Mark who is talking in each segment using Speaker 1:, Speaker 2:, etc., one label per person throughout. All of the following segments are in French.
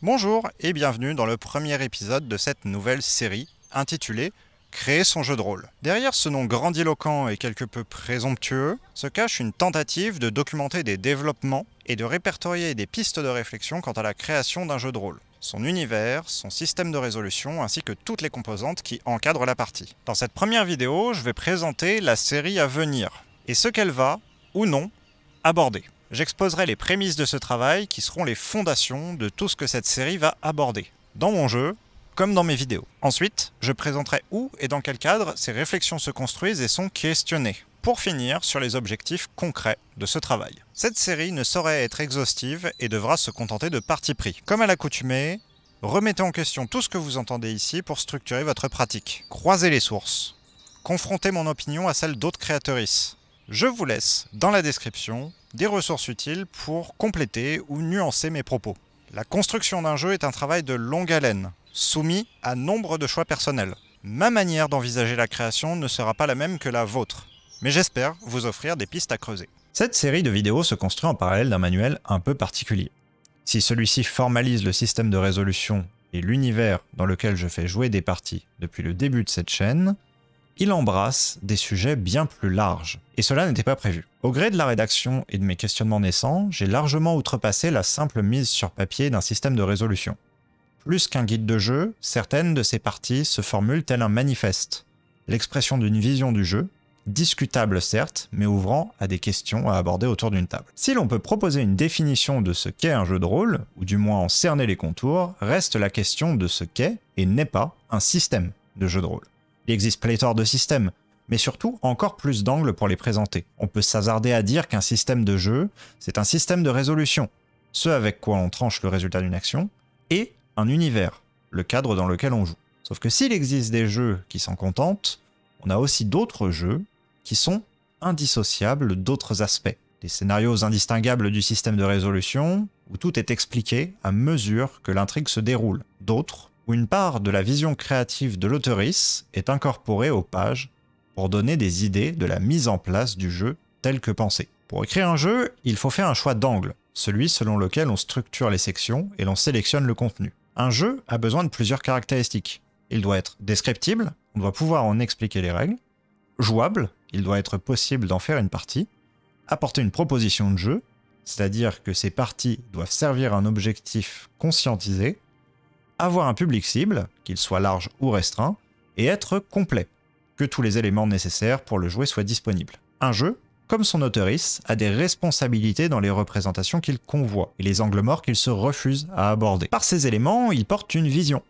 Speaker 1: Bonjour et bienvenue dans le premier épisode de cette nouvelle série intitulée « Créer son jeu de rôle ». Derrière ce nom grandiloquent et quelque peu présomptueux se cache une tentative de documenter des développements et de répertorier des pistes de réflexion quant à la création d'un jeu de rôle, son univers, son système de résolution ainsi que toutes les composantes qui encadrent la partie. Dans cette première vidéo, je vais présenter la série à venir et ce qu'elle va, ou non, aborder. J'exposerai les prémices de ce travail qui seront les fondations de tout ce que cette série va aborder, dans mon jeu comme dans mes vidéos. Ensuite, je présenterai où et dans quel cadre ces réflexions se construisent et sont questionnées, pour finir sur les objectifs concrets de ce travail. Cette série ne saurait être exhaustive et devra se contenter de parti pris. Comme à l'accoutumée, remettez en question tout ce que vous entendez ici pour structurer votre pratique. Croisez les sources. Confrontez mon opinion à celle d'autres créatrices. Je vous laisse, dans la description, des ressources utiles pour compléter ou nuancer mes propos. La construction d'un jeu est un travail de longue haleine, soumis à nombre de choix personnels. Ma manière d'envisager la création ne sera pas la même que la vôtre, mais j'espère vous offrir des pistes à creuser. Cette série de vidéos se construit en parallèle d'un manuel un peu particulier. Si celui-ci formalise le système de résolution et l'univers dans lequel je fais jouer des parties depuis le début de cette chaîne, il embrasse des sujets bien plus larges, et cela n'était pas prévu. Au gré de la rédaction et de mes questionnements naissants, j'ai largement outrepassé la simple mise sur papier d'un système de résolution. Plus qu'un guide de jeu, certaines de ces parties se formulent tel un manifeste, l'expression d'une vision du jeu, discutable certes, mais ouvrant à des questions à aborder autour d'une table. Si l'on peut proposer une définition de ce qu'est un jeu de rôle, ou du moins en cerner les contours, reste la question de ce qu'est et n'est pas un système de jeu de rôle. Il existe pléthore de systèmes, mais surtout encore plus d'angles pour les présenter. On peut s'hasarder à dire qu'un système de jeu, c'est un système de résolution, ce avec quoi on tranche le résultat d'une action, et un univers, le cadre dans lequel on joue. Sauf que s'il existe des jeux qui s'en contentent, on a aussi d'autres jeux qui sont indissociables d'autres aspects. Des scénarios indistinguables du système de résolution, où tout est expliqué à mesure que l'intrigue se déroule. D'autres, où une part de la vision créative de l'auteurice est incorporée aux pages pour donner des idées de la mise en place du jeu tel que pensé. Pour écrire un jeu, il faut faire un choix d'angle, celui selon lequel on structure les sections et l'on sélectionne le contenu. Un jeu a besoin de plusieurs caractéristiques. Il doit être descriptible, on doit pouvoir en expliquer les règles, jouable, il doit être possible d'en faire une partie, apporter une proposition de jeu, c'est-à-dire que ces parties doivent servir un objectif conscientisé, avoir un public cible, qu'il soit large ou restreint, et être complet, que tous les éléments nécessaires pour le jouer soient disponibles. Un jeu, comme son auteurice, a des responsabilités dans les représentations qu'il convoit et les angles morts qu'il se refuse à aborder. Par ces éléments, il porte une vision.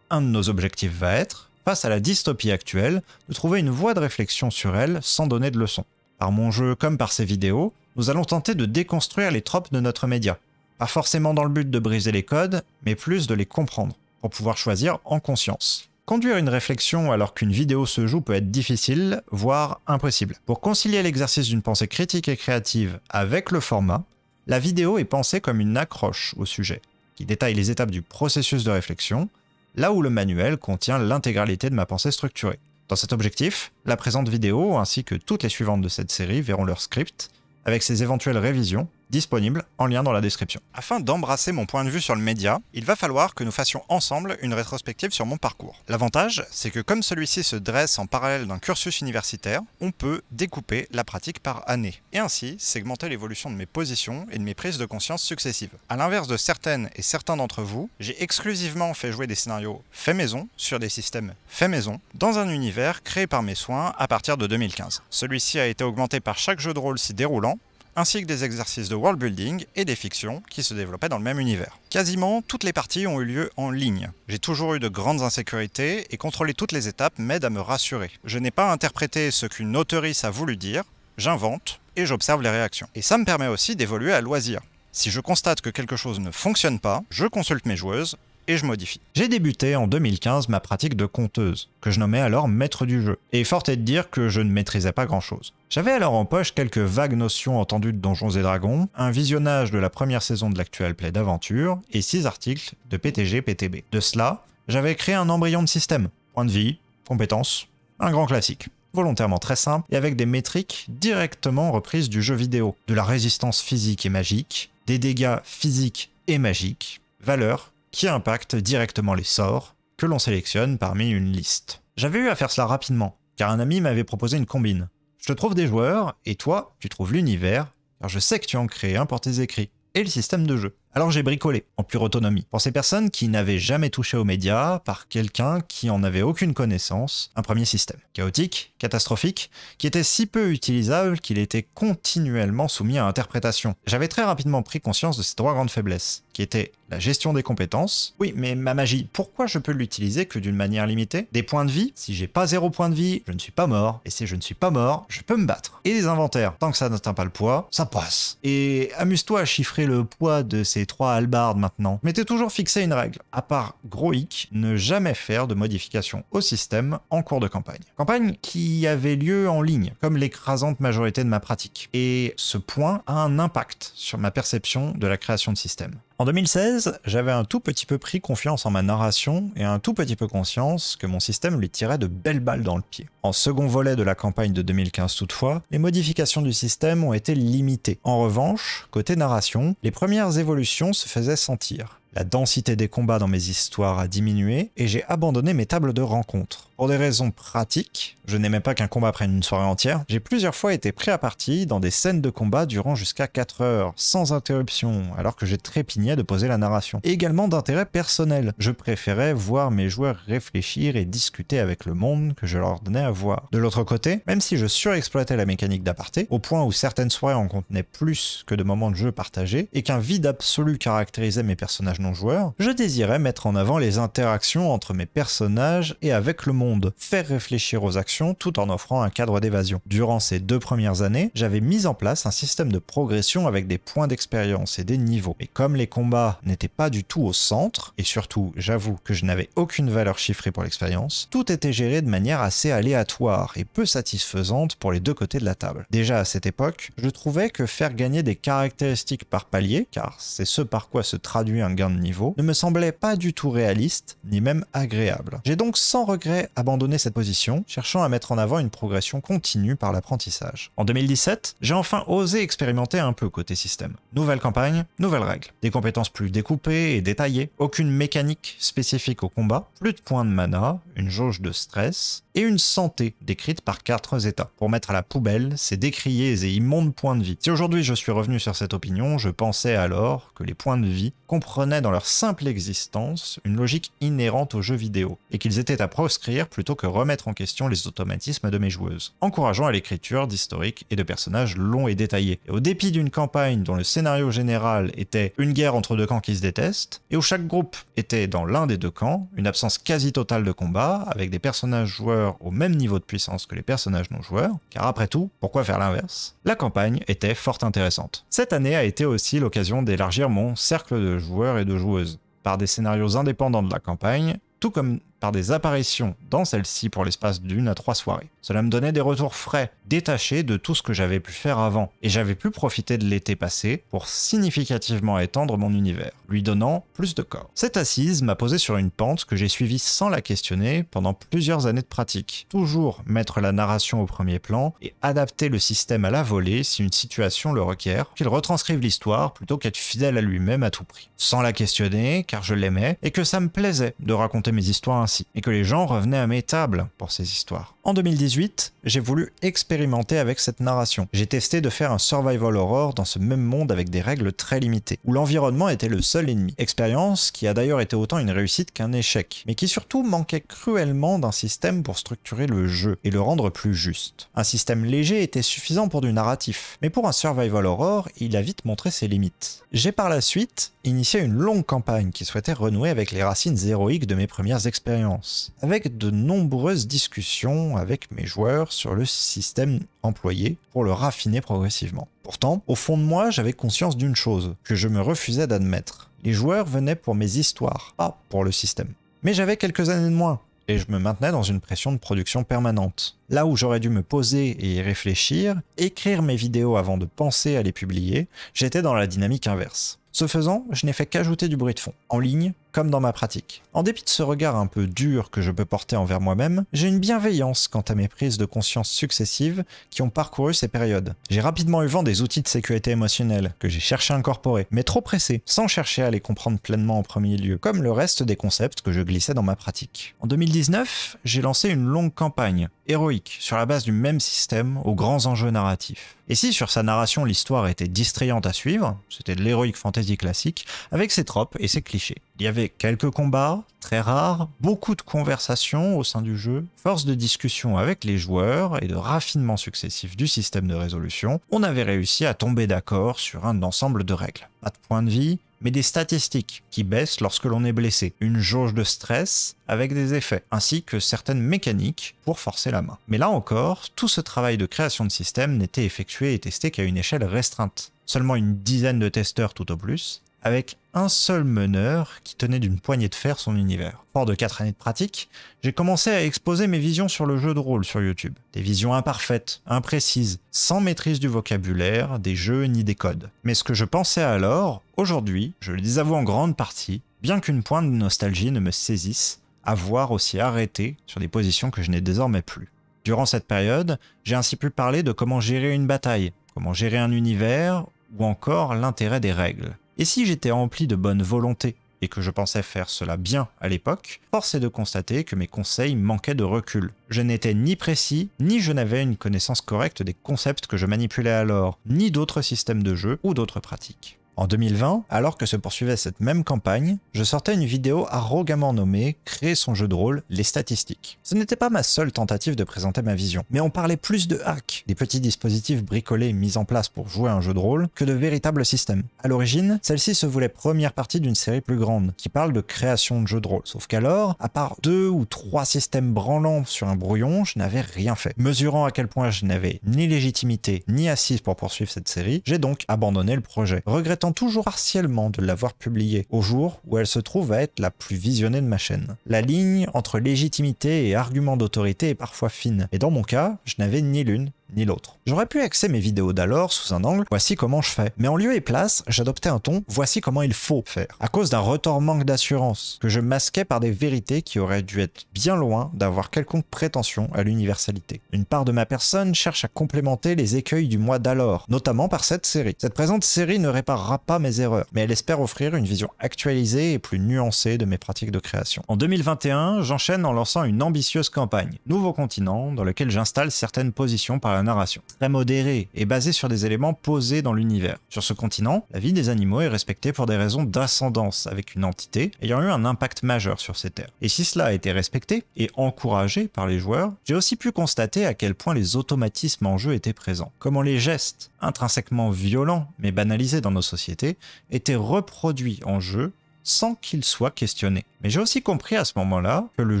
Speaker 1: Un de nos objectifs va être, face à la dystopie actuelle, de trouver une voie de réflexion sur elle sans donner de leçons. Par mon jeu comme par ces vidéos, nous allons tenter de déconstruire les tropes de notre média. Pas forcément dans le but de briser les codes, mais plus de les comprendre, pour pouvoir choisir en conscience. Conduire une réflexion alors qu'une vidéo se joue peut être difficile, voire impossible. Pour concilier l'exercice d'une pensée critique et créative avec le format, la vidéo est pensée comme une accroche au sujet, qui détaille les étapes du processus de réflexion, là où le manuel contient l'intégralité de ma pensée structurée. Dans cet objectif, la présente vidéo, ainsi que toutes les suivantes de cette série, verront leur script, avec ses éventuelles révisions, disponible en lien dans la description. Afin d'embrasser mon point de vue sur le média, il va falloir que nous fassions ensemble une rétrospective sur mon parcours. L'avantage, c'est que comme celui-ci se dresse en parallèle d'un cursus universitaire, on peut découper la pratique par année, et ainsi segmenter l'évolution de mes positions et de mes prises de conscience successives. A l'inverse de certaines et certains d'entre vous, j'ai exclusivement fait jouer des scénarios faits maison, sur des systèmes faits maison, dans un univers créé par mes soins à partir de 2015. Celui-ci a été augmenté par chaque jeu de rôle s'y déroulant, ainsi que des exercices de world building et des fictions qui se développaient dans le même univers. Quasiment toutes les parties ont eu lieu en ligne. J'ai toujours eu de grandes insécurités et contrôler toutes les étapes m'aide à me rassurer. Je n'ai pas interprété ce qu'une auteurice a voulu dire, j'invente et j'observe les réactions. Et ça me permet aussi d'évoluer à loisir. Si je constate que quelque chose ne fonctionne pas, je consulte mes joueuses et je modifie. J'ai débuté en 2015 ma pratique de conteuse, que je nommais alors maître du jeu, et fort est de dire que je ne maîtrisais pas grand chose. J'avais alors en poche quelques vagues notions entendues de Donjons et Dragons, un visionnage de la première saison de l'actuel play d'aventure, et 6 articles de PTG-PTB. De cela, j'avais créé un embryon de système, point de vie, compétences, un grand classique. Volontairement très simple, et avec des métriques directement reprises du jeu vidéo, de la résistance physique et magique, des dégâts physiques et magiques, valeurs qui impactent directement les sorts que l'on sélectionne parmi une liste. J'avais eu à faire cela rapidement, car un ami m'avait proposé une combine. Je te trouve des joueurs, et toi, tu trouves l'univers, car je sais que tu en crées un pour tes écrits, et le système de jeu. Alors j'ai bricolé, en pure autonomie, pour ces personnes qui n'avaient jamais touché aux médias par quelqu'un qui en avait aucune connaissance, un premier système. Chaotique, catastrophique, qui était si peu utilisable qu'il était continuellement soumis à interprétation. J'avais très rapidement pris conscience de ces trois grandes faiblesses, qui étaient la gestion des compétences. Oui, mais ma magie, pourquoi je peux l'utiliser que d'une manière limitée? Des points de vie? Si j'ai pas 0 points de vie, je ne suis pas mort, et si je ne suis pas mort, je peux me battre. Et les inventaires, tant que ça n'atteint pas le poids, ça passe. Et amuse-toi à chiffrer le poids de ces 3 hallebardes maintenant. Mais t'es toujours fixé une règle. À part gros hic, ne jamais faire de modifications au système en cours de campagne. Campagne qui avait lieu en ligne, comme l'écrasante majorité de ma pratique. Et ce point a un impact sur ma perception de la création de système. En 2016, j'avais un tout petit peu pris confiance en ma narration et un tout petit peu conscience que mon système lui tirait de belles balles dans le pied. En second volet de la campagne de 2015 toutefois, les modifications du système ont été limitées. En revanche, côté narration, les premières évolutions se faisaient sentir. La densité des combats dans mes histoires a diminué et j'ai abandonné mes tables de rencontres. Pour des raisons pratiques, je n'aimais pas qu'un combat prenne une soirée entière, j'ai plusieurs fois été pris à partie dans des scènes de combat durant jusqu'à 4 heures, sans interruption, alors que j'ai trépigné de poser la narration. Et également d'intérêt personnel. Je préférais voir mes joueurs réfléchir et discuter avec le monde que je leur donnais à voir. De l'autre côté, même si je surexploitais la mécanique d'aparté, au point où certaines soirées en contenaient plus que de moments de jeu partagés, et qu'un vide absolu caractérisait mes personnages non-joueurs, je désirais mettre en avant les interactions entre mes personnages et avec le monde, faire réfléchir aux actions tout en offrant un cadre d'évasion. Durant ces 2 premières années, j'avais mis en place un système de progression avec des points d'expérience et des niveaux. Et comme les combats n'étaient pas du tout au centre, et surtout, j'avoue que je n'avais aucune valeur chiffrée pour l'expérience, tout était géré de manière assez aléatoire et peu satisfaisante pour les 2 côtés de la table. Déjà à cette époque, je trouvais que faire gagner des caractéristiques par palier, car c'est ce par quoi se traduit un gain de niveau, ne me semblait pas du tout réaliste, ni même agréable. J'ai donc sans regret abandonné cette position, cherchant à mettre en avant une progression continue par l'apprentissage. En 2017, j'ai enfin osé expérimenter un peu côté système. Nouvelle campagne, nouvelles règles. Des compétences plus découpées et détaillées, aucune mécanique spécifique au combat, plus de points de mana, une jauge de stress, et une santé décrite par 4 états. Pour mettre à la poubelle ces décriés et immondes points de vie. Si aujourd'hui je suis revenu sur cette opinion, je pensais alors que les points de vie comprenaient dans leur simple existence une logique inhérente aux jeux vidéo, et qu'ils étaient à proscrire plutôt que remettre en question les automatismes de mes joueuses, encourageant à l'écriture d'historiques et de personnages longs et détaillés. Et au dépit d'une campagne dont le scénario général était une guerre entre 2 camps qui se détestent, et où chaque groupe était dans l'un des 2 camps, une absence quasi totale de combat, avec des personnages joueurs au même niveau de puissance que les personnages non joueurs, car après tout, pourquoi faire l'inverse? La campagne était fort intéressante. Cette année a été aussi l'occasion d'élargir mon cercle de joueurs et de joueuses, par des scénarios indépendants de la campagne, tout comme par des apparitions dans celle-ci pour l'espace d'1 à 3 soirées. Cela me donnait des retours frais, détachés de tout ce que j'avais pu faire avant, et j'avais pu profiter de l'été passé pour significativement étendre mon univers, lui donnant plus de corps. Cette assise m'a posé sur une pente que j'ai suivie sans la questionner pendant plusieurs années de pratique. Toujours mettre la narration au premier plan et adapter le système à la volée si une situation le requiert, qu'il retranscrive l'histoire plutôt qu'être fidèle à lui-même à tout prix. Sans la questionner, car je l'aimais, et que ça me plaisait de raconter mes histoires ainsi, et que les gens revenaient à mes tables pour ces histoires. En 2018, j'ai voulu expérimenter avec cette narration. J'ai testé de faire un survival horror dans ce même monde avec des règles très limitées, où l'environnement était le seul ennemi. Expérience qui a d'ailleurs été autant une réussite qu'un échec, mais qui surtout manquait cruellement d'un système pour structurer le jeu et le rendre plus juste. Un système léger était suffisant pour du narratif, mais pour un survival horror, il a vite montré ses limites. J'ai par la suite initié une longue campagne qui souhaitait renouer avec les racines héroïques de mes premières expériences, avec de nombreuses discussions avec mes joueurs sur le système employé pour le raffiner progressivement. Pourtant, au fond de moi, j'avais conscience d'une chose, que je me refusais d'admettre. Les joueurs venaient pour mes histoires, pas pour le système. Mais j'avais quelques années de moins, et je me maintenais dans une pression de production permanente. Là où j'aurais dû me poser et y réfléchir, écrire mes vidéos avant de penser à les publier, j'étais dans la dynamique inverse. Ce faisant, je n'ai fait qu'ajouter du bruit de fond. En ligne, comme dans ma pratique. En dépit de ce regard un peu dur que je peux porter envers moi-même, j'ai une bienveillance quant à mes prises de conscience successives qui ont parcouru ces périodes. J'ai rapidement eu vent des outils de sécurité émotionnelle que j'ai cherché à incorporer, mais trop pressé, sans chercher à les comprendre pleinement en premier lieu, comme le reste des concepts que je glissais dans ma pratique. En 2019, j'ai lancé une longue campagne, héroïque, sur la base du même système aux grands enjeux narratifs. Et si sur sa narration l'histoire était distrayante à suivre, c'était de l'heroic fantasy classique, avec ses tropes et ses clichés. Il y avait quelques combats, très rares, beaucoup de conversations au sein du jeu, force de discussion avec les joueurs et de raffinement successif du système de résolution, on avait réussi à tomber d'accord sur un ensemble de règles. Pas de point de vie, mais des statistiques qui baissent lorsque l'on est blessé, une jauge de stress avec des effets, ainsi que certaines mécaniques pour forcer la main. Mais là encore, tout ce travail de création de système n'était effectué et testé qu'à une échelle restreinte. Seulement une dizaine de testeurs tout au plus, avec un seul meneur qui tenait d'une poignée de fer son univers. Fort de 4 années de pratique, j'ai commencé à exposer mes visions sur le jeu de rôle sur YouTube. Des visions imparfaites, imprécises, sans maîtrise du vocabulaire, des jeux ni des codes. Mais ce que je pensais alors, aujourd'hui, je le désavoue en grande partie, bien qu'une pointe de nostalgie ne me saisisse, avoir aussi arrêté sur des positions que je n'ai désormais plus. Durant cette période, j'ai ainsi pu parler de comment gérer une bataille, comment gérer un univers, ou encore l'intérêt des règles. Et si j'étais rempli de bonne volonté et que je pensais faire cela bien à l'époque, force est de constater que mes conseils manquaient de recul. Je n'étais ni précis, ni je n'avais une connaissance correcte des concepts que je manipulais alors, ni d'autres systèmes de jeu ou d'autres pratiques. En 2020, alors que se poursuivait cette même campagne, je sortais une vidéo arrogamment nommée « Créer son jeu de rôle, les statistiques ». Ce n'était pas ma seule tentative de présenter ma vision, mais on parlait plus de hacks, des petits dispositifs bricolés mis en place pour jouer à un jeu de rôle, que de véritables systèmes. À l'origine, celle-ci se voulait première partie d'une série plus grande, qui parle de création de jeux de rôle. Sauf qu'alors, à part 2 ou 3 systèmes branlants sur un brouillon, je n'avais rien fait. Mesurant à quel point je n'avais ni légitimité, ni assise pour poursuivre cette série, j'ai donc abandonné le projet, regrettant toujours partiellement de l'avoir publiée, au jour où elle se trouve à être la plus visionnée de ma chaîne. La ligne entre légitimité et argument d'autorité est parfois fine, et dans mon cas, je n'avais ni l'une ni l'autre. J'aurais pu axer mes vidéos d'alors sous un angle « voici comment je fais », mais en lieu et place, j'adoptais un ton « voici comment il faut faire », à cause d'un retors manque d'assurance, que je masquais par des vérités qui auraient dû être bien loin d'avoir quelconque prétention à l'universalité. Une part de ma personne cherche à complémenter les écueils du mois d'alors, notamment par cette série. Cette présente série ne réparera pas mes erreurs, mais elle espère offrir une vision actualisée et plus nuancée de mes pratiques de création. En 2021, j'enchaîne en lançant une ambitieuse campagne, Nouveau Continent, dans lequel j'installe certaines positions par la narration. Très modérée et basée sur des éléments posés dans l'univers. Sur ce continent, la vie des animaux est respectée pour des raisons d'ascendance, avec une entité ayant eu un impact majeur sur ces terres. Et si cela a été respecté et encouragé par les joueurs, j'ai aussi pu constater à quel point les automatismes en jeu étaient présents. Comment les gestes, intrinsèquement violents mais banalisés dans nos sociétés, étaient reproduits en jeu sans qu'ils soient questionnés. Mais j'ai aussi compris à ce moment-là que le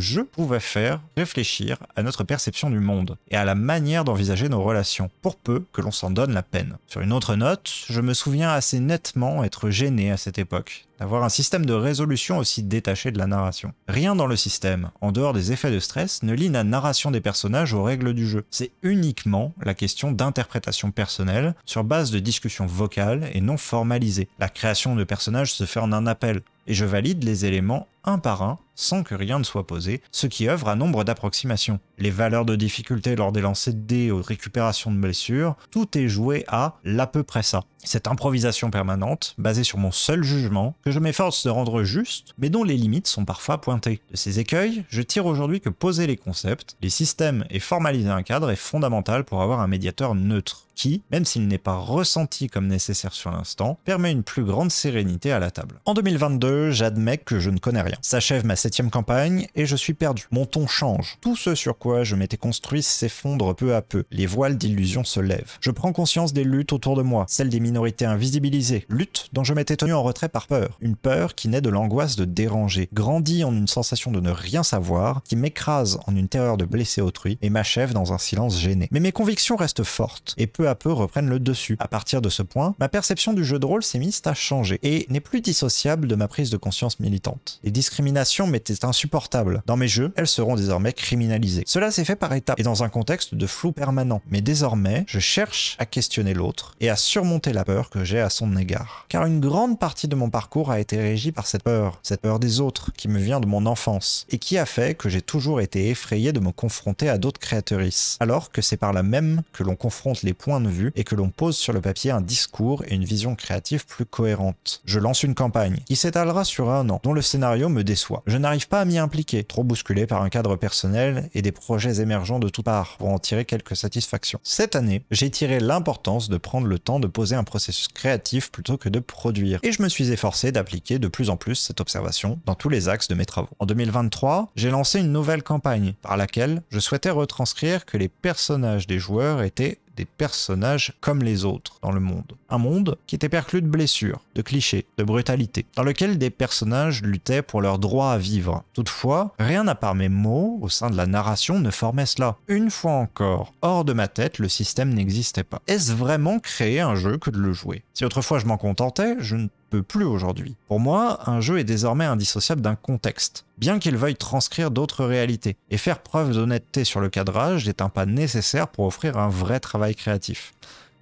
Speaker 1: jeu pouvait faire réfléchir à notre perception du monde et à la manière d'envisager nos relations, pour peu que l'on s'en donne la peine. Sur une autre note, je me souviens assez nettement être gêné à cette époque d'avoir un système de résolution aussi détaché de la narration. Rien dans le système, en dehors des effets de stress, ne lie la narration des personnages aux règles du jeu. C'est uniquement la question d'interprétation personnelle sur base de discussions vocales et non formalisées. La création de personnages se fait en un appel, et je valide les éléments un par un, sans que rien ne soit posé, ce qui œuvre à nombre d'approximations. Les valeurs de difficulté lors des lancers de dés aux récupérations de blessures, tout est joué à l'à peu près ça. Cette improvisation permanente, basée sur mon seul jugement, que je m'efforce de rendre juste, mais dont les limites sont parfois pointées. De ces écueils, je tire aujourd'hui que poser les concepts, les systèmes et formaliser un cadre est fondamental pour avoir un médiateur neutre, qui, même s'il n'est pas ressenti comme nécessaire sur l'instant, permet une plus grande sérénité à la table. En 2022, j'admets que je ne connais rien. S'achève ma 7e campagne et je suis perdu. Mon ton change. Tout ce sur quoi je m'étais construit s'effondre peu à peu. Les voiles d'illusion se lèvent. Je prends conscience des luttes autour de moi, celles des minorités invisibilisées, luttes dont je m'étais tenu en retrait par peur. Une peur qui naît de l'angoisse de déranger, grandit en une sensation de ne rien savoir, qui m'écrase en une terreur de blesser autrui et m'achève dans un silence gêné. Mais mes convictions restent fortes et peu peu à peu reprennent le dessus. À partir de ce point, ma perception du jeu de rôle s'est mise à changer et n'est plus dissociable de ma prise de conscience militante. Les discriminations m'étaient insupportables. Dans mes jeux, elles seront désormais criminalisées. Cela s'est fait par étapes et dans un contexte de flou permanent. Mais désormais, je cherche à questionner l'autre et à surmonter la peur que j'ai à son égard. Car une grande partie de mon parcours a été régie par cette peur des autres qui me vient de mon enfance et qui a fait que j'ai toujours été effrayé de me confronter à d'autres créatrices. Alors que c'est par là même que l'on confronte les points de vue et que l'on pose sur le papier un discours et une vision créative plus cohérente. Je lance une campagne qui s'étalera sur 1 an, dont le scénario me déçoit. Je n'arrive pas à m'y impliquer, trop bousculé par un cadre personnel et des projets émergents de toutes parts pour en tirer quelques satisfactions. Cette année, j'ai tiré l'importance de prendre le temps de poser un processus créatif plutôt que de produire. Et je me suis efforcé d'appliquer de plus en plus cette observation dans tous les axes de mes travaux. En 2023, j'ai lancé une nouvelle campagne par laquelle je souhaitais retranscrire que les personnages des joueurs étaient des personnages comme les autres dans le monde. Un monde qui était perclus de blessures, de clichés, de brutalité, dans lequel des personnages luttaient pour leur droit à vivre. Toutefois, rien à part mes mots au sein de la narration ne formait cela. Une fois encore, hors de ma tête, le système n'existait pas. Est-ce vraiment créer un jeu que de le jouer? Si autrefois je m'en contentais, je ne peux plus aujourd'hui. Pour moi, un jeu est désormais indissociable d'un contexte, bien qu'il veuille transcrire d'autres réalités. Et faire preuve d'honnêteté sur le cadrage est un pas nécessaire pour offrir un vrai travail créatif.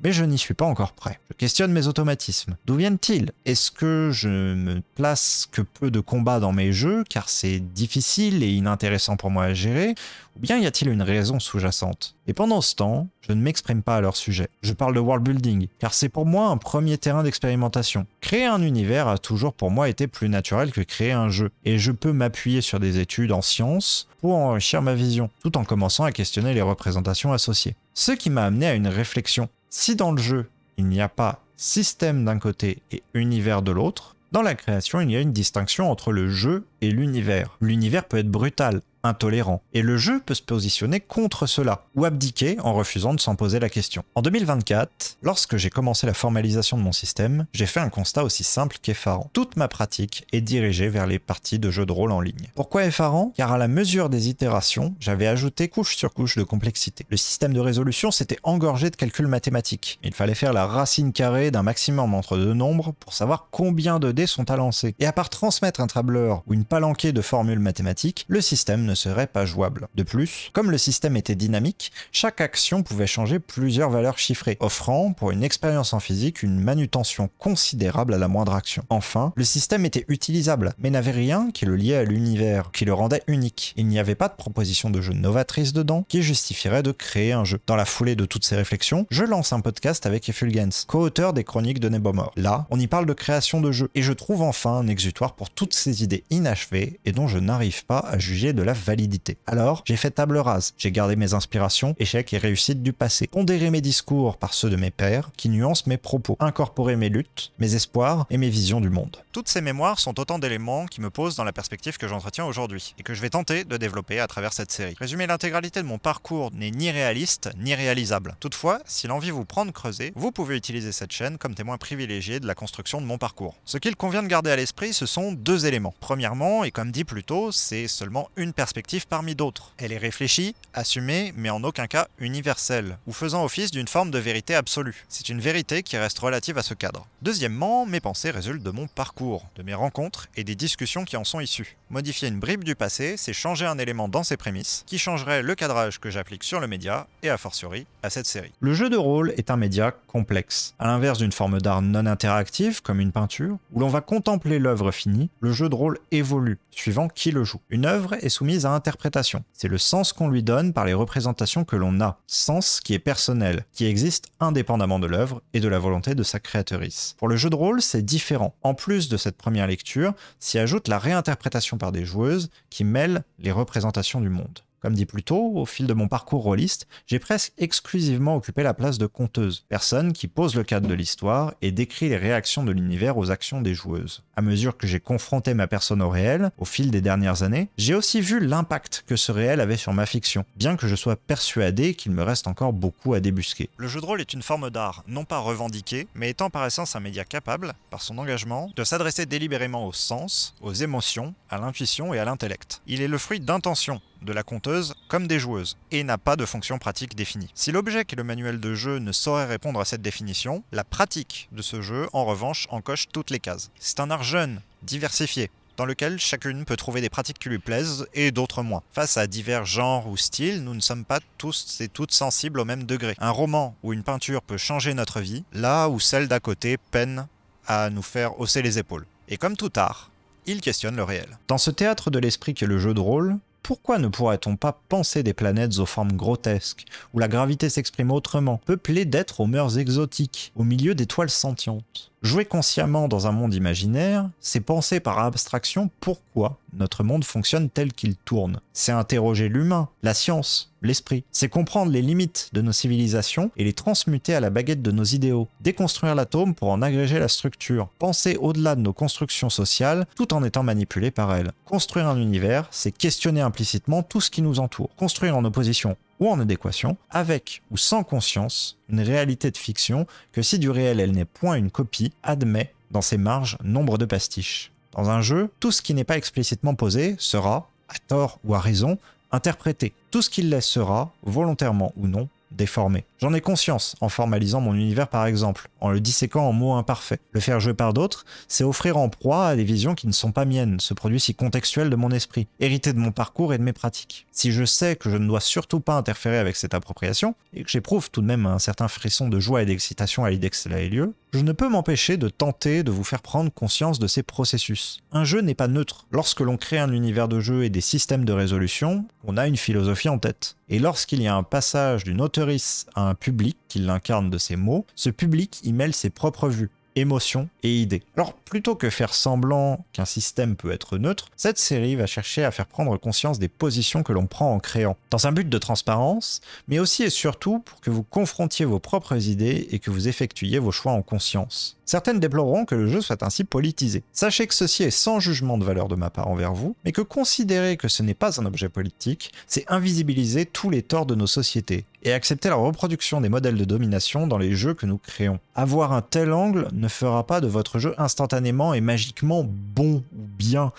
Speaker 1: Mais je n'y suis pas encore prêt. Je questionne mes automatismes. D'où viennent-ils? Est-ce que je me place que peu de combats dans mes jeux, car c'est difficile et inintéressant pour moi à gérer, ou bien y a-t-il une raison sous-jacente? Et pendant ce temps, je ne m'exprime pas à leur sujet. Je parle de world building, car c'est pour moi un premier terrain d'expérimentation. Créer un univers a toujours pour moi été plus naturel que créer un jeu, et je peux m'appuyer sur des études en sciences pour enrichir ma vision, tout en commençant à questionner les représentations associées. Ce qui m'a amené à une réflexion. Si dans le jeu, il n'y a pas système d'un côté et univers de l'autre, dans la création, il y a une distinction entre le jeu et l'univers. L'univers peut être brutal, intolérant, et le jeu peut se positionner contre cela, ou abdiquer en refusant de s'en poser la question. En 2024, lorsque j'ai commencé la formalisation de mon système, j'ai fait un constat aussi simple qu'effarant. Toute ma pratique est dirigée vers les parties de jeux de rôle en ligne. Pourquoi effarant? Car à la mesure des itérations, j'avais ajouté couche sur couche de complexité. Le système de résolution s'était engorgé de calculs mathématiques. Il fallait faire la racine carrée d'un maximum entre deux nombres pour savoir combien de dés sont à lancer. Et à part transmettre un tableur ou une palanquée de formules mathématiques, le système ne serait pas jouable. De plus, comme le système était dynamique, chaque action pouvait changer plusieurs valeurs chiffrées, offrant, pour une expérience en physique, une manutention considérable à la moindre action. Enfin, le système était utilisable, mais n'avait rien qui le liait à l'univers, qui le rendait unique. Il n'y avait pas de proposition de jeu novatrice dedans qui justifierait de créer un jeu. Dans la foulée de toutes ces réflexions, je lance un podcast avec Effulgence, co-auteur des Chroniques de Nebomor. Là, on y parle de création de jeux, et je trouve enfin un exutoire pour toutes ces idées inachevées et dont je n'arrive pas à juger de la validité. Alors, j'ai fait table rase, j'ai gardé mes inspirations, échecs et réussites du passé, pondéré mes discours par ceux de mes pairs, qui nuancent mes propos, incorporé mes luttes, mes espoirs et mes visions du monde. Toutes ces mémoires sont autant d'éléments qui me posent dans la perspective que j'entretiens aujourd'hui, et que je vais tenter de développer à travers cette série. Résumer l'intégralité de mon parcours n'est ni réaliste, ni réalisable. Toutefois, si l'envie vous prend de creuser, vous pouvez utiliser cette chaîne comme témoin privilégié de la construction de mon parcours. Ce qu'il convient de garder à l'esprit, ce sont deux éléments. Premièrement, et comme dit plus tôt, c'est seulement une perspective parmi d'autres. Elle est réfléchie, assumée, mais en aucun cas universelle, ou faisant office d'une forme de vérité absolue. C'est une vérité qui reste relative à ce cadre. Deuxièmement, mes pensées résultent de mon parcours, de mes rencontres et des discussions qui en sont issues. Modifier une bribe du passé, c'est changer un élément dans ses prémices, qui changerait le cadrage que j'applique sur le média, et a fortiori à cette série. Le jeu de rôle est un média complexe. À l'inverse d'une forme d'art non interactive, comme une peinture, où l'on va contempler l'œuvre finie, le jeu de rôle évolue, suivant qui le joue. Une œuvre est soumise à interprétation. C'est le sens qu'on lui donne par les représentations que l'on a. Sens qui est personnel, qui existe indépendamment de l'œuvre et de la volonté de sa créatrice. Pour le jeu de rôle, c'est différent. En plus de cette première lecture, s'y ajoute la réinterprétation par des joueuses qui mêlent les représentations du monde. Comme dit plus tôt, au fil de mon parcours rôliste, j'ai presque exclusivement occupé la place de conteuse, personne qui pose le cadre de l'histoire et décrit les réactions de l'univers aux actions des joueuses. À mesure que j'ai confronté ma personne au réel, au fil des dernières années, j'ai aussi vu l'impact que ce réel avait sur ma fiction, bien que je sois persuadé qu'il me reste encore beaucoup à débusquer. Le jeu de rôle est une forme d'art, non pas revendiquée, mais étant par essence un média capable, par son engagement, de s'adresser délibérément au sens, aux émotions, à l'intuition et à l'intellect. Il est le fruit d'intentions, de la conteuse comme des joueuses, et n'a pas de fonction pratique définie. Si l'objet qu'est le manuel de jeu ne saurait répondre à cette définition, la pratique de ce jeu, en revanche, en coche toutes les cases. C'est un art jeune, diversifié, dans lequel chacune peut trouver des pratiques qui lui plaisent et d'autres moins. Face à divers genres ou styles, nous ne sommes pas tous et toutes sensibles au même degré. Un roman ou une peinture peut changer notre vie, là où celle d'à côté peine à nous faire hausser les épaules. Et comme tout art, il questionne le réel. Dans ce théâtre de l'esprit qu'est le jeu de rôle, pourquoi ne pourrait-on pas penser des planètes aux formes grotesques, où la gravité s'exprime autrement, peuplées d'êtres aux mœurs exotiques, au milieu d'étoiles sentientes? Jouer consciemment dans un monde imaginaire, c'est penser par abstraction pourquoi notre monde fonctionne tel qu'il tourne. C'est interroger l'humain, la science, l'esprit. C'est comprendre les limites de nos civilisations et les transmuter à la baguette de nos idéaux. Déconstruire l'atome pour en agréger la structure. Penser au-delà de nos constructions sociales tout en étant manipulé par elles. Construire un univers, c'est questionner implicitement tout ce qui nous entoure. Construire en opposition ou en adéquation, avec ou sans conscience, une réalité de fiction que si du réel elle n'est point une copie, admet dans ses marges nombre de pastiches. Dans un jeu, tout ce qui n'est pas explicitement posé sera, à tort ou à raison, interprété. Tout ce qu'il laisse sera, volontairement ou non, déformé. J'en ai conscience en formalisant mon univers par exemple, en le disséquant en mots imparfaits. Le faire jouer par d'autres, c'est offrir en proie à des visions qui ne sont pas miennes, ce produit si contextuel de mon esprit, hérité de mon parcours et de mes pratiques. Si je sais que je ne dois surtout pas interférer avec cette appropriation, et que j'éprouve tout de même un certain frisson de joie et d'excitation à l'idée que cela ait lieu, je ne peux m'empêcher de tenter de vous faire prendre conscience de ces processus. Un jeu n'est pas neutre. Lorsque l'on crée un univers de jeu et des systèmes de résolution, on a une philosophie en tête. Et lorsqu'il y a un passage d'une auteurice à un public qui l'incarne de ses mots, ce public y mêle ses propres vues, émotions et idées. Alors, plutôt que faire semblant qu'un système peut être neutre, cette série va chercher à faire prendre conscience des positions que l'on prend en créant, dans un but de transparence, mais aussi et surtout pour que vous confrontiez vos propres idées et que vous effectuiez vos choix en conscience. Certaines déploreront que le jeu soit ainsi politisé. Sachez que ceci est sans jugement de valeur de ma part envers vous, mais que considérer que ce n'est pas un objet politique, c'est invisibiliser tous les torts de nos sociétés, et accepter la reproduction des modèles de domination dans les jeux que nous créons. Avoir un tel angle ne fera pas de votre jeu instantanément et magiquement bon ou bien,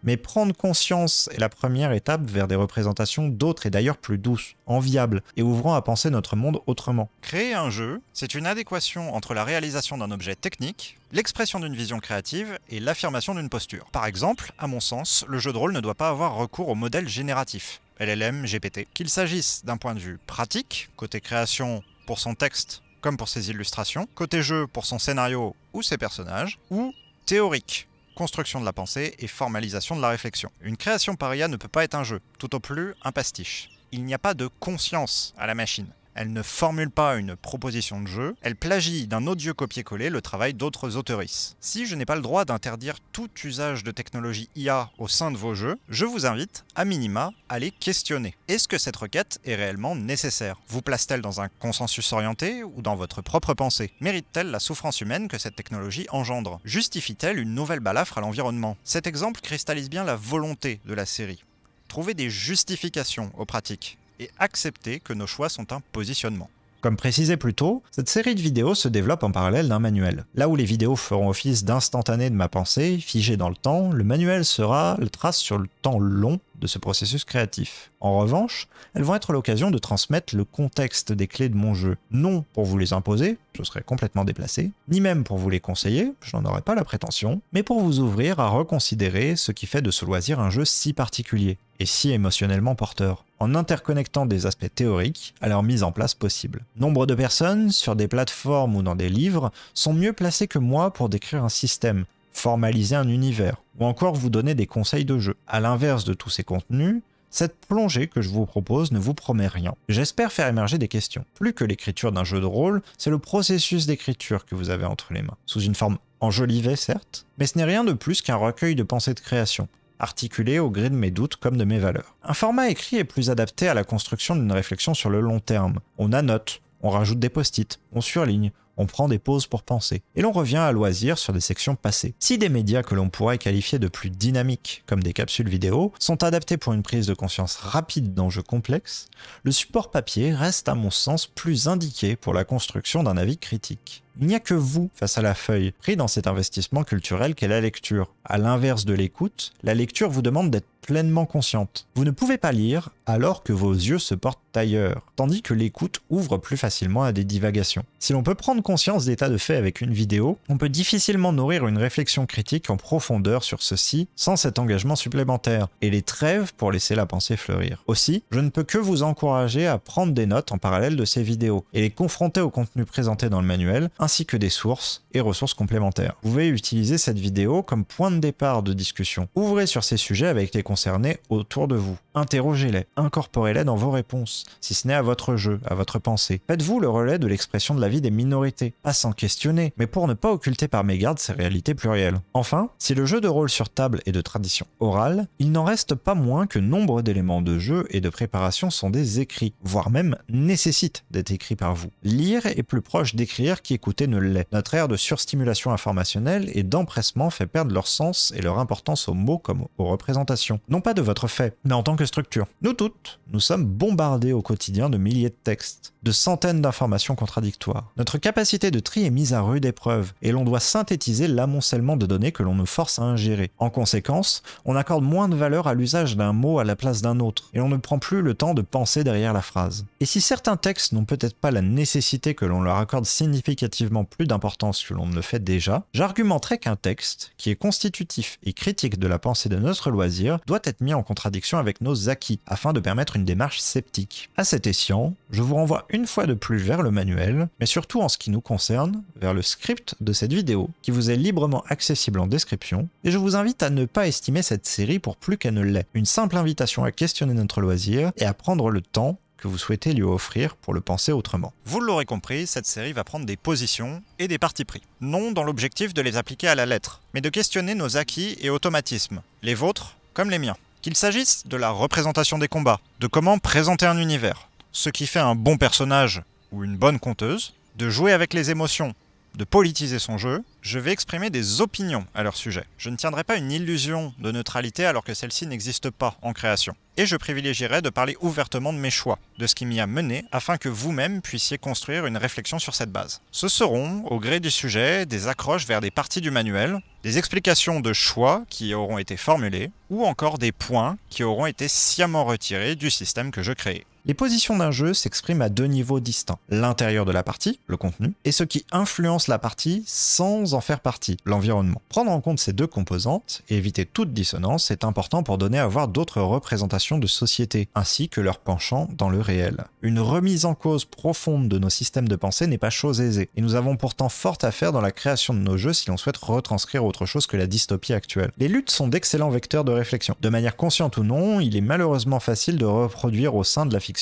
Speaker 1: mais prendre conscience est la première étape vers des représentations d'autres et d'ailleurs plus douces, enviables, et ouvrant à penser notre monde autrement. Créer un jeu, c'est une adéquation entre la réalisation d'un objet technique, l'expression d'une vision créative et l'affirmation d'une posture. Par exemple, à mon sens, le jeu de rôle ne doit pas avoir recours au modèle génératif, LLM, GPT. Qu'il s'agisse d'un point de vue pratique, côté création pour son texte comme pour ses illustrations, côté jeu pour son scénario ou ses personnages, ou théorique, construction de la pensée et formalisation de la réflexion. Une création par IA ne peut pas être un jeu, tout au plus un pastiche. Il n'y a pas de conscience à la machine. Elle ne formule pas une proposition de jeu, elle plagie d'un odieux copier-coller le travail d'autres auteurices. Si je n'ai pas le droit d'interdire tout usage de technologie IA au sein de vos jeux, je vous invite, à minima, à les questionner. Est-ce que cette requête est réellement nécessaire? Vous place-t-elle dans un consensus orienté ou dans votre propre pensée? Mérite-t-elle la souffrance humaine que cette technologie engendre? Justifie-t-elle une nouvelle balafre à l'environnement? Cet exemple cristallise bien la volonté de la série. Trouver des justifications aux pratiques et accepter que nos choix sont un positionnement. Comme précisé plus tôt, cette série de vidéos se développe en parallèle d'un manuel. Là où les vidéos feront office d'instantané de ma pensée, figée dans le temps, le manuel sera la trace sur le temps long de ce processus créatif. En revanche, elles vont être l'occasion de transmettre le contexte des clés de mon jeu, non pour vous les imposer, je serais complètement déplacé, ni même pour vous les conseiller, je n'en aurais pas la prétention, mais pour vous ouvrir à reconsidérer ce qui fait de ce loisir un jeu si particulier et si émotionnellement porteur, en interconnectant des aspects théoriques à leur mise en place possible. Nombre de personnes, sur des plateformes ou dans des livres, sont mieux placées que moi pour décrire un système, formaliser un univers, ou encore vous donner des conseils de jeu. À l'inverse de tous ces contenus, cette plongée que je vous propose ne vous promet rien. J'espère faire émerger des questions. Plus que l'écriture d'un jeu de rôle, c'est le processus d'écriture que vous avez entre les mains. Sous une forme enjolivée, certes, mais ce n'est rien de plus qu'un recueil de pensées de création, articulé au gré de mes doutes comme de mes valeurs. Un format écrit est plus adapté à la construction d'une réflexion sur le long terme. On annote, on rajoute des post-it, on surligne, on prend des pauses pour penser, et l'on revient à loisir sur des sections passées. Si des médias que l'on pourrait qualifier de plus dynamiques, comme des capsules vidéo, sont adaptés pour une prise de conscience rapide d'enjeux complexes, le support papier reste à mon sens plus indiqué pour la construction d'un avis critique. Il n'y a que vous face à la feuille, pris dans cet investissement culturel qu'est la lecture. À l'inverse de l'écoute, la lecture vous demande d'être pleinement consciente. Vous ne pouvez pas lire alors que vos yeux se portent ailleurs, tandis que l'écoute ouvre plus facilement à des divagations. Si l'on peut prendre conscience d'états de fait avec une vidéo, on peut difficilement nourrir une réflexion critique en profondeur sur ceci sans cet engagement supplémentaire, et les trêves pour laisser la pensée fleurir. Aussi, je ne peux que vous encourager à prendre des notes en parallèle de ces vidéos, et les confronter au contenu présenté dans le manuel, ainsi que des sources et ressources complémentaires. Vous pouvez utiliser cette vidéo comme point de départ de discussion. Ouvrez sur ces sujets avec les concernés autour de vous. Interrogez-les, incorporez-les dans vos réponses, si ce n'est à votre jeu, à votre pensée. Faites-vous le relais de l'expression de l'avis des minorités, pas sans questionner, mais pour ne pas occulter par mégarde ces réalités plurielles. Enfin, si le jeu de rôle sur table est de tradition orale, il n'en reste pas moins que nombre d'éléments de jeu et de préparation sont des écrits, voire même nécessitent d'être écrits par vous. Lire est plus proche d'écrire qu'écouter ne l'est. Notre ère de surstimulation informationnelle et d'empressement fait perdre leur sens et leur importance aux mots comme aux représentations. Non pas de votre fait, mais en tant que structure. Nous toutes, nous sommes bombardés au quotidien de milliers de textes, de centaines d'informations contradictoires. Notre capacité de tri est mise à rude épreuve, et l'on doit synthétiser l'amoncellement de données que l'on nous force à ingérer. En conséquence, on accorde moins de valeur à l'usage d'un mot à la place d'un autre, et on ne prend plus le temps de penser derrière la phrase. Et si certains textes n'ont peut-être pas la nécessité que l'on leur accorde significativement plus d'importance que l'on ne le fait déjà, j'argumenterai qu'un texte, qui est constitutif et critique de la pensée de notre loisir, doit être mis en contradiction avec nos acquis, afin de permettre une démarche sceptique. À cet escient, je vous renvoie une fois de plus vers le manuel, mais surtout en ce qui nous concerne, vers le script de cette vidéo, qui vous est librement accessible en description, et je vous invite à ne pas estimer cette série pour plus qu'elle ne l'est. Une simple invitation à questionner notre loisir et à prendre le temps que vous souhaitez lui offrir pour le penser autrement. Vous l'aurez compris, cette série va prendre des positions et des partis pris. Non dans l'objectif de les appliquer à la lettre, mais de questionner nos acquis et automatismes, les vôtres comme les miens. Qu'il s'agisse de la représentation des combats, de comment présenter un univers, ce qui fait un bon personnage ou une bonne conteuse, de jouer avec les émotions, de politiser son jeu, je vais exprimer des opinions à leur sujet. Je ne tiendrai pas une illusion de neutralité alors que celle-ci n'existe pas en création. Et je privilégierai de parler ouvertement de mes choix, de ce qui m'y a mené, afin que vous-même puissiez construire une réflexion sur cette base. Ce seront, au gré du sujet, des accroches vers des parties du manuel, des explications de choix qui auront été formulés, ou encore des points qui auront été sciemment retirés du système que je crée. Les positions d'un jeu s'expriment à deux niveaux distincts. L'intérieur de la partie, le contenu, et ce qui influence la partie sans en faire partie, l'environnement. Prendre en compte ces deux composantes et éviter toute dissonance est important pour donner à voir d'autres représentations de société, ainsi que leur penchant dans le réel. Une remise en cause profonde de nos systèmes de pensée n'est pas chose aisée, et nous avons pourtant fort à faire dans la création de nos jeux si l'on souhaite retranscrire autre chose que la dystopie actuelle. Les luttes sont d'excellents vecteurs de réflexion. De manière consciente ou non, il est malheureusement facile de reproduire au sein de la fiction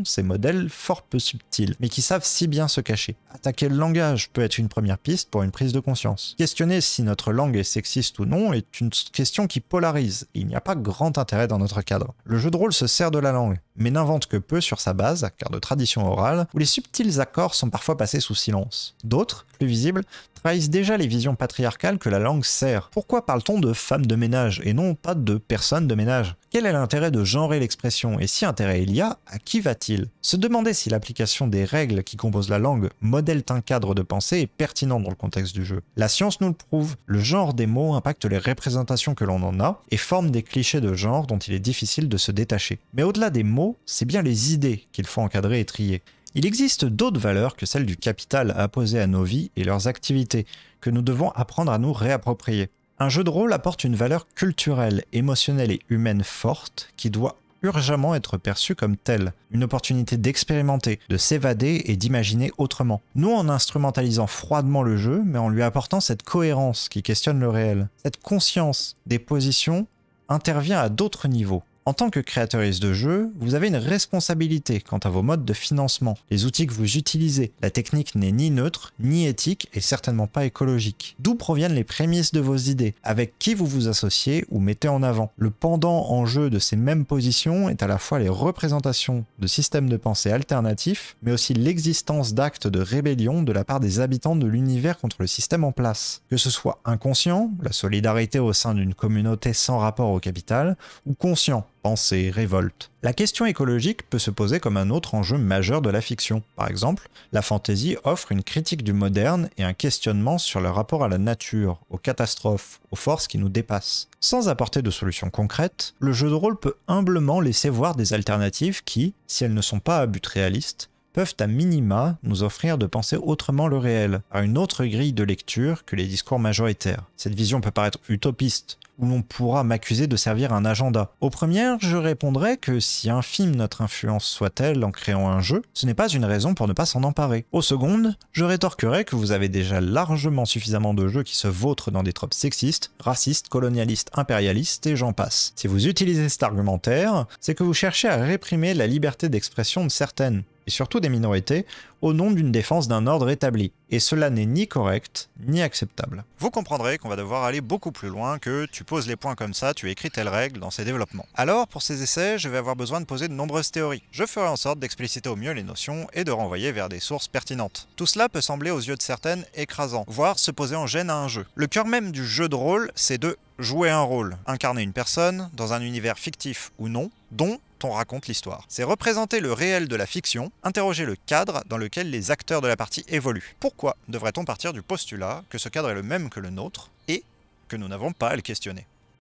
Speaker 1: ces modèles fort peu subtils, mais qui savent si bien se cacher. Attaquer le langage peut être une première piste pour une prise de conscience. Questionner si notre langue est sexiste ou non est une question qui polarise, et il n'y a pas grand intérêt dans notre cadre. Le jeu de rôle se sert de la langue, mais n'invente que peu sur sa base, car de tradition orale, où les subtils accords sont parfois passés sous silence. D'autres, plus visibles, trahissent déjà les visions patriarcales que la langue sert. Pourquoi parle-t-on de femmes de ménage et non pas de personnes de ménage? Quel est l'intérêt de genrer l'expression, et si intérêt il y a, à qui va-t-il? Se demander si l'application des règles qui composent la langue modèle un cadre de pensée est pertinent dans le contexte du jeu. La science nous le prouve, le genre des mots impacte les représentations que l'on en a et forme des clichés de genre dont il est difficile de se détacher. Mais au-delà des mots, c'est bien les idées qu'il faut encadrer et trier. Il existe d'autres valeurs que celles du capital apposées à nos vies et leurs activités, que nous devons apprendre à nous réapproprier. Un jeu de rôle apporte une valeur culturelle, émotionnelle et humaine forte qui doit urgemment être perçue comme telle, une opportunité d'expérimenter, de s'évader et d'imaginer autrement. Non en instrumentalisant froidement le jeu, mais en lui apportant cette cohérence qui questionne le réel. Cette conscience des positions intervient à d'autres niveaux. En tant que créatrice de jeux, vous avez une responsabilité quant à vos modes de financement, les outils que vous utilisez. La technique n'est ni neutre, ni éthique et certainement pas écologique. D'où proviennent les prémices de vos idées, avec qui vous vous associez ou mettez en avant. Le pendant en jeu de ces mêmes positions est à la fois les représentations de systèmes de pensée alternatifs, mais aussi l'existence d'actes de rébellion de la part des habitants de l'univers contre le système en place. Que ce soit inconscient, la solidarité au sein d'une communauté sans rapport au capital, ou conscient, pensée, révolte. La question écologique peut se poser comme un autre enjeu majeur de la fiction. Par exemple, la fantasy offre une critique du moderne et un questionnement sur le rapport à la nature, aux catastrophes, aux forces qui nous dépassent. Sans apporter de solutions concrètes, le jeu de rôle peut humblement laisser voir des alternatives qui, si elles ne sont pas à but réaliste, peuvent à minima nous offrir de penser autrement le réel, à une autre grille de lecture que les discours majoritaires. Cette vision peut paraître utopiste, où l'on pourra m'accuser de servir un agenda. Aux premières, je répondrai que si infime notre influence soit-elle en créant un jeu, ce n'est pas une raison pour ne pas s'en emparer. Aux secondes, je rétorquerai que vous avez déjà largement suffisamment de jeux qui se vautrent dans des tropes sexistes, racistes, colonialistes, impérialistes et j'en passe. Si vous utilisez cet argumentaire, c'est que vous cherchez à réprimer la liberté d'expression de certaines, et surtout des minorités, au nom d'une défense d'un ordre établi. Et cela n'est ni correct, ni acceptable. Vous comprendrez qu'on va devoir aller beaucoup plus loin que tu poses les points comme ça, tu écris telle règle dans ces développements. Alors, pour ces essais, je vais avoir besoin de poser de nombreuses théories. Je ferai en sorte d'expliciter au mieux les notions et de renvoyer vers des sources pertinentes. Tout cela peut sembler aux yeux de certaines écrasant, voire se poser en gêne à un jeu. Le cœur même du jeu de rôle, c'est de jouer un rôle, incarner une personne dans un univers fictif ou non, dont on raconte l'histoire. C'est représenter le réel de la fiction, interroger le cadre dans lequel les acteurs de la partie évoluent. Pourquoi devrait-on partir du postulat que ce cadre est le même que le nôtre et que nous n'avons pas à le questionner ?